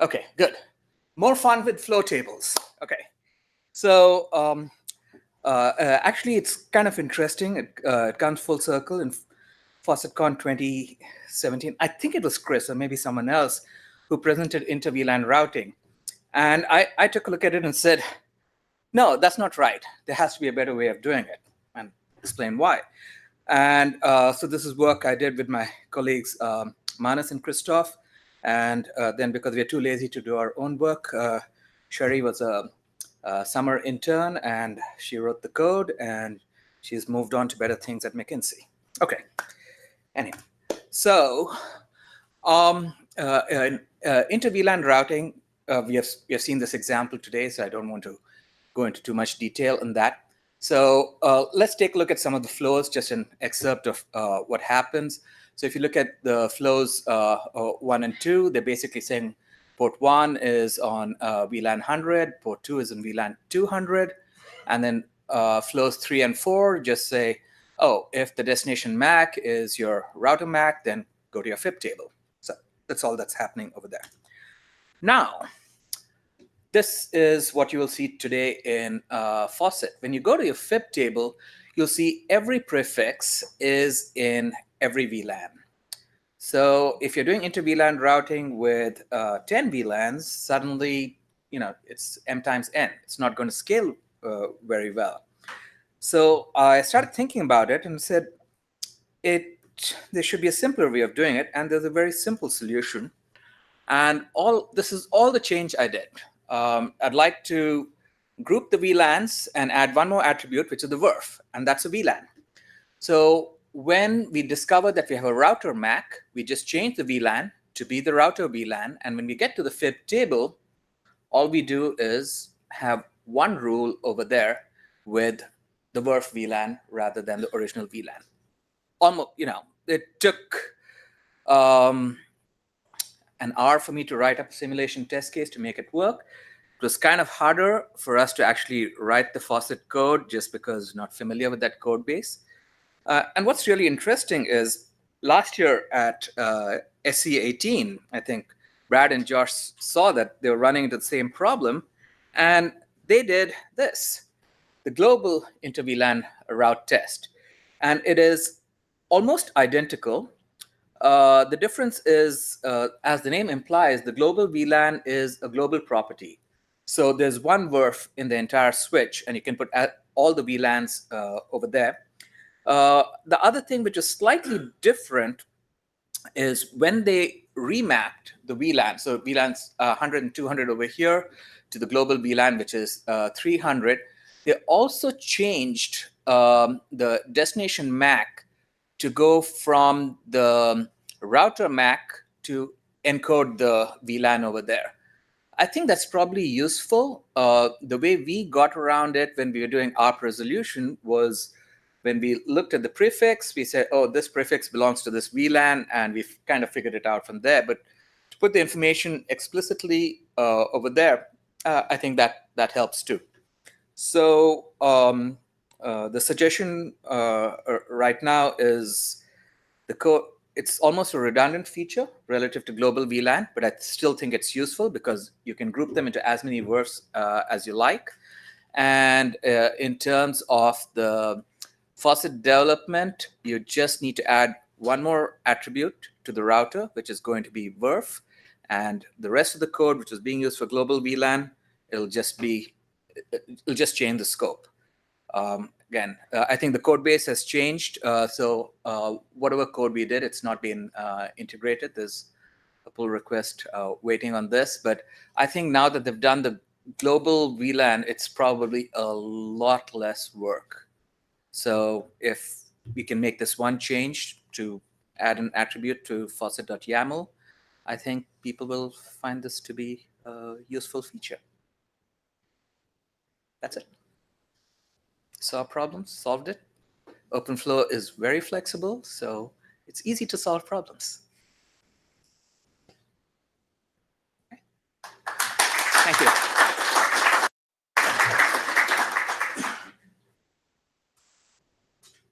Okay, good. More fun with flow tables. Okay, so actually, it's kind of interesting. It comes full circle in FaucetCon 2017. I think it was Chris or maybe someone else who presented inter-VLAN routing. And I took a look at it and said, no, that's not right. There has to be a better way of doing it, and explain why. And so this is work I did with my colleagues, Manas and Christoph. And then because we're too lazy to do our own work, Sherry was a summer intern and she wrote the code and she's moved on to better things at McKinsey. Okay. Anyway, so inter-VLAN routing, we have seen this example today, so I don't want to go into too much detail on that. So let's take a look at some of the flows, just an excerpt of what happens. So if you look at the flows 1 and 2, they're basically saying port 1 is on VLAN 100, port 2 is on VLAN 200, and then flows 3 and 4 just say, oh, if the destination MAC is your router MAC, then go to your FIP table. So that's all that's happening over there. Now, this is what you will see today in Faucet. When you go to your FIP table, you'll see every prefix is in every VLAN. So if you're doing inter-VLAN routing with 10 VLANs, suddenly, it's m times n. It's not going to scale very well. So I started thinking about it and said, there should be a simpler way of doing it, and there's a very simple solution. And this is all the change I did. I'd like to group the VLANs and add one more attribute, which is the VRF, and that's a VLAN. So when we discover that we have a router MAC, we just change the VLAN to be the router VLAN. And when we get to the FIP table, all we do is have one rule over there with the VRF VLAN rather than the original VLAN. Almost, it took an hour for me to write up a simulation test case to make it work. It was kind of harder for us to actually write the Faucet code just because not familiar with that code base. And what's really interesting is last year at SC18, I think Brad and Josh saw that they were running into the same problem, and they did this, the global inter-VLAN route test. And it is almost identical. The difference is, as the name implies, the global VLAN is a global property. So there's one VRF in the entire switch, and you can put all the VLANs over there. The other thing which is slightly different is when they remapped the VLAN, so VLANs 100 and 200 over here to the global VLAN, which is 300, they also changed the destination MAC to go from the router MAC to encode the VLAN over there. I think that's probably useful. The way we got around it when we were doing ARP resolution was when we looked at the prefix, we said, oh, this prefix belongs to this VLAN, and we've kind of figured it out from there. But to put the information explicitly over there, I think that helps too. So the suggestion right now is the code. It's almost a redundant feature relative to global VLAN, but I still think it's useful because you can group them into as many VRFs as you like. And in terms of the Faucet development, you just need to add one more attribute to the router, which is going to be VRF. And the rest of the code, which is being used for global VLAN, it'll just change the scope. Again, I think the code base has changed. So whatever code we did, it's not been integrated. There's a pull request waiting on this. But I think now that they've done the global VLAN, it's probably a lot less work. So if we can make this one change to add an attribute to faucet.yaml, I think people will find this to be a useful feature. That's it. Saw problems, solved it. OpenFlow is very flexible, so it's easy to solve problems.